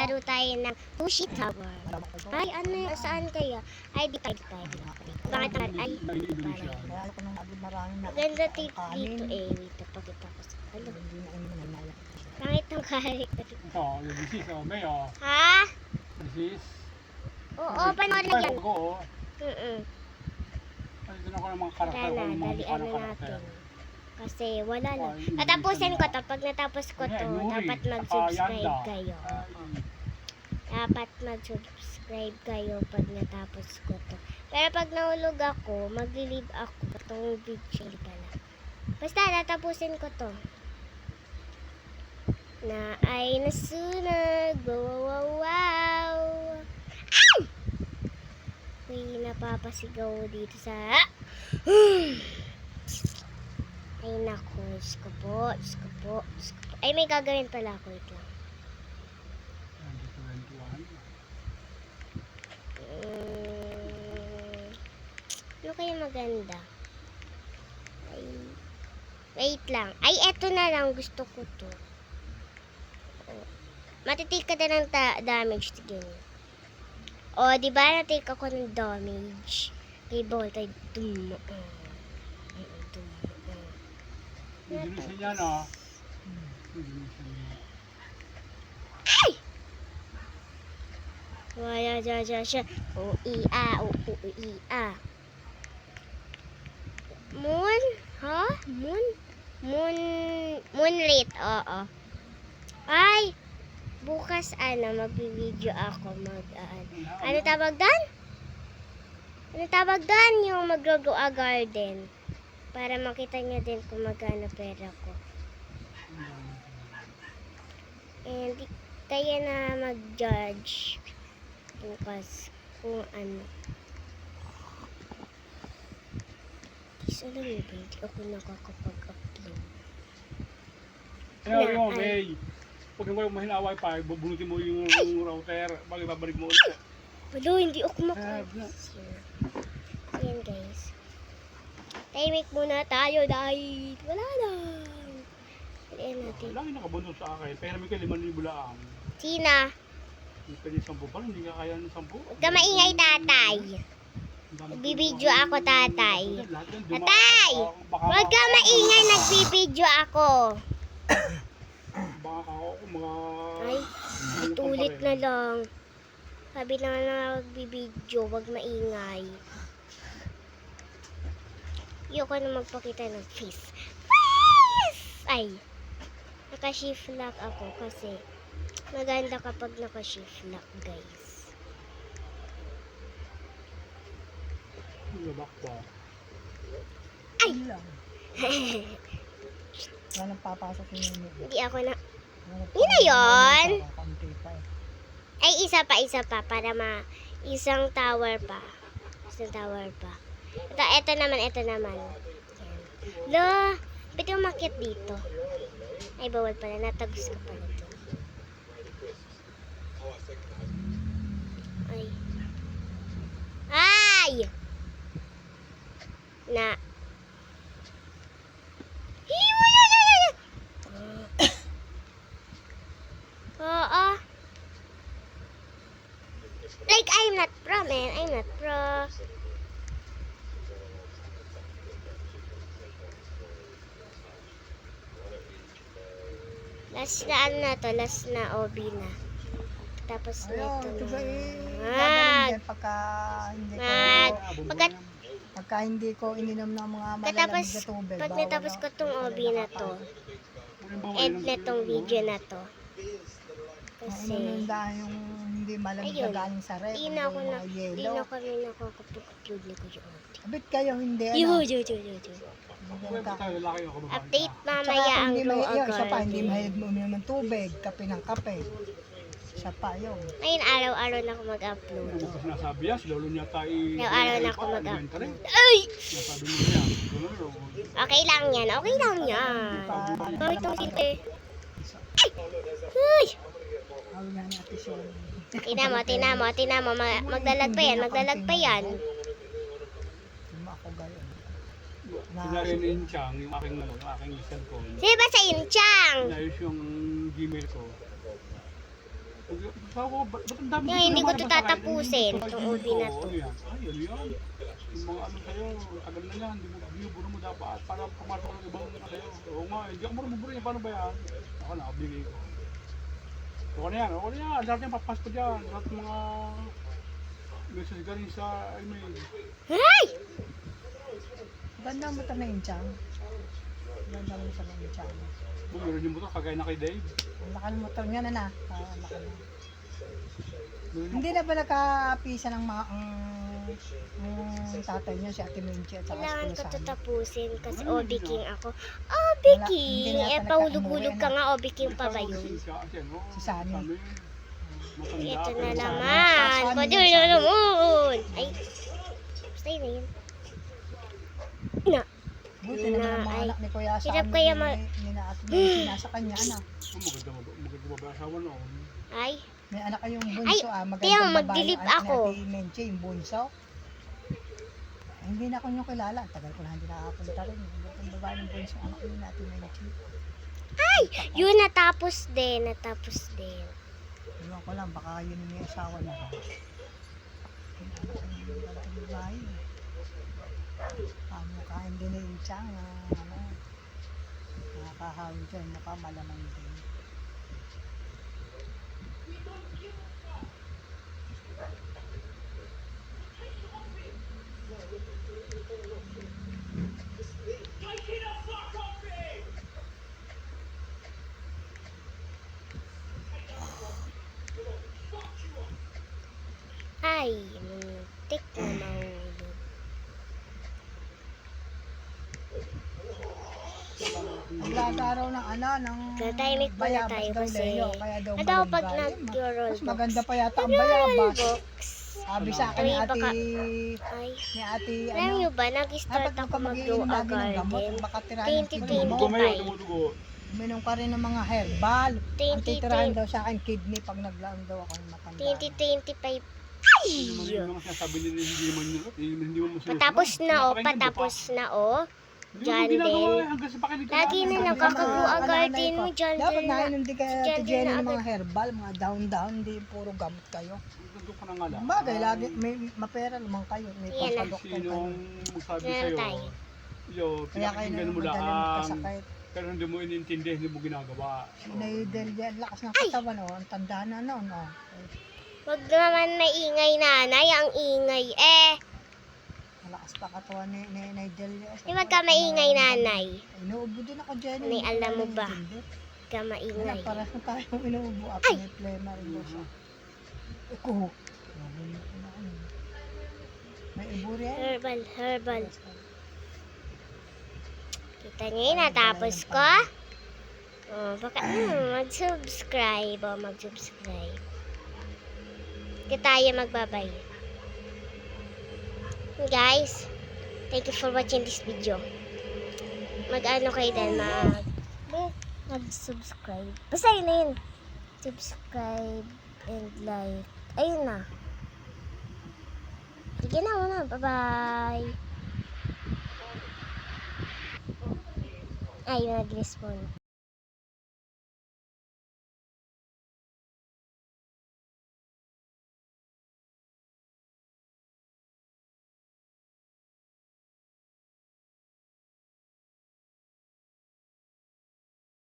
Maglaro tayo ng Sushi Tower. Ay, ano yun? Saan kaya? Ay, di pa. Bakit naman? Ay, maganda dito eh. Wait, napakita ko sa ano. Pangit ang character. Oh, this is May, oh. Ha? This is. Oo, panoorin yan. Oo. Mm-mm. Dito na ako ng mga karakter. Tara na, dalian na natin. Kasi wala na. Natapusin ko to. Pag natapos ko to, dapat mag-subscribe kayo. Dapat mag-subscribe kayo pag natapos ko to. Pero pag nahulog ako, mag-leave ako. Itong video pala. Basta natapusin ko to. Na ay nasunog. Wow, wow, wow. Ay! May napapasigaw dito sa... Ay naku, Diyos ko po. Ay, may gagawin pala ako. Wait lang. Ano kaya maganda? Ay, wait lang. Ay, eto na lang. Gusto ko to. Matitik ka na ng damage. Tignan nyo. O, diba natik ako ng damage? Kay Volta. Dinisin niya, no? Ay! Wala siya. O-i-a. Moon? Ha? Moonlit. Oo. Ay! Bukas magbibideo ako ano tawag doon? Ano tawag doon? Yung mag-grow a garden. Para makita niyo din kung magkano pera ko. And kaya na mag-judge bukas kung ano. Please, alam mo ba, hindi ako nakakapag-upload. Kaya yung May. Pag yung mahina wifi, bubunutin mo yung router, babalik mo ulit. Wala, hindi ako makakas. Ayan guys. Timing muna tayo dahil wala lang. Ayan natin. Lagi nakabundok sa akin, pero may 5,000 lang. Sina? Hindi ka din 10 pa, hindi ka kaya ng 10. Huwag ka maingay, tatay. Nagbibideo ako, tatay. Tatay! Huwag ka maingay, nagbibideo ako. Baka ako mga... Ay, ulit na lang. Sabi na nga nagbibideo, huwag maingay. Ayoko na magpakita ng face. Ay, naka-shift lock ako kasi maganda kapag naka-shift lock, guys. Labak ba? Ay! Walang papasok yung unit. Hindi ako na... Yun na yun! Ay, isa pa. Para isang tower pa. Ito naman. Lo, ba't yung umakyat dito? Ay, bawal pala. Natagos ko pala ito. Ay! Na. Oo. Like, I'm not pro, man. I'm not pro. Last na last na OB na. Tapos nito na. Pagka hindi ko ininom ng mga malalamig na tubig. Pag natapos ko tong OB na to, end na tong video na to. Kasi, yung hindi malamig na galing sa rep. Hindi na kami nakakapag-upload ni Kuya Oti. Abit kayo hindi Update mamaya ang Grow a Isa pa, hindi Garden. mahilig mo uminom ng tubig, kape ng kape. Isa pa yun. Ngayon, araw-araw na ako mag-upload. Sinasabi yan, lalo niya tayo... Araw-araw na ako mag-upload. Ay! Sinasabi niya yan. Okay lang yan. Bakit itong sinte? Ay! Uy! Tina mo. Maglalag pa yan. Ako gayon. Pinarin yung Chang, yung aking cellphone. Sino ba sa Inchang? Inayos yung Gmail ko. Ba't ang dami Kaya hindi ko naman to nabasa kahit tatapusin, hindi mo itong to ubi na to. ano yan? Ay, ano yan? Yung mga ano sa'yo, tagal na yan, binuburo mo dapat para pumasok ng ibang ano sa'yo. Oo nga, hindi ako marumuburo niya, paano ba yan? Ako na, bigay ko. Okay na yan, lahat yan papasko dyan, lahat ng mga message galing sa email. Ay! Ganda mo ito na yung tiyang. Ganda mo ito na yung tiyang. Meron yung motor, kagaya na kay Dave. Ang laki ng motor niya na. Laki na. Meron yung Hindi na ba nagkapisa ng mga tatay niya, si Ate Menchi at saka Kailangan ko si to Kusani? tapusin kasi Obi King ako. Obi Wala, King! hindi na Eh, yata pahulog-hulog ka nagka-umuwi, nga, Obi King pa ba yun? Si Sani. Ito na Sani. naman. Sani Pwede yan, na Sani. naman. Ay, basta yun na yun. Na. Buti naman ang mga Ay, anak ni Kuya Sani. hirap kaya ni na Ate Menchi, nasa kanya, anak. Maganda ba asawa noon? Ay, May anak kayong bunso, Tiyo, magandang babae, magdilip anak ako. ni Ate Menchi, yung bunso. Hindi na ako nyo kilala. Tagal ko na hindi nakapunta rin. Magandang babae ng bunso, anak ni Ate Menchi. yun natapos din. Iwan ko lang, baka yun yung may asawa na ba. Yung anak ng magandang babae. Mukhain din yung tiyang, nakakahawin dyan, mukha malamang din. Ay, muntik na mahulog. Naglalaro ng ng Tatahimik muna bayabas tayo daw, kasi Leo, kaya daw ano daw pag malunggay. nag-roll Mas maganda box? pa yata ang bayabas. Box. Sabi sa akin ni Ay, ate, Ay, ni ate, alam nyo ba, dapat nag-start huwag ako ka mag-grow mag-iinom a lagi ng gamot, garden. baka tirahin ang 20, kidney mo. Bye. Tumutugo. Uminom ka rin ng mga herbal. Ang 20, titirahin daw sa akin kidney pag naglaan daw ako ng matanda. 2025. Yung mga sinasabi nila, hindi naman yun. Hindi mo masunod. Patapos na patapos na Diyan din. Lagi na nakakagrow a garden mo dyan. Dapat nainom din kay dyan Ate din Jenny na ng mga agad. herbal, mga down-down, hindi puro gamot kayo. Doon ka na nga lang. Bagay, lagi, may mapera naman kayo, may Yan na. pasadoktor kayo. Sinong magsabi Yan sa'yo, tayo. yo, Kaya kayo pinakinggan na mo madali lang, magkasakit. pero hindi mo inintindi, hindi mo ginagawa. Naidel yan, lakas ng katawan, ang tanda na noon. Wag naman maingay nanay, ang ingay Malakas pa katawan ni Naidel yan. Di wag ka maingay nanay. Inuubo din ako dyan. Nanay, hindi ko alam mo na ba? naintindi. Wag ka Wala, maingay. para sa tayong inuubo. Ako may plema rin daw siya. Iko. May iburi yan. Herbal. Kita niyo yun, natapos ko. Baka mag-subscribe. Mag-subscribe. Hindi tayo magbabay. Guys, thank you for watching this video. Mag-ano kayo din, mag-subscribe. Basta yun na yun. Subscribe and like. Ayun na. Sige na muna. Bye-bye. Ay, nag-respawn.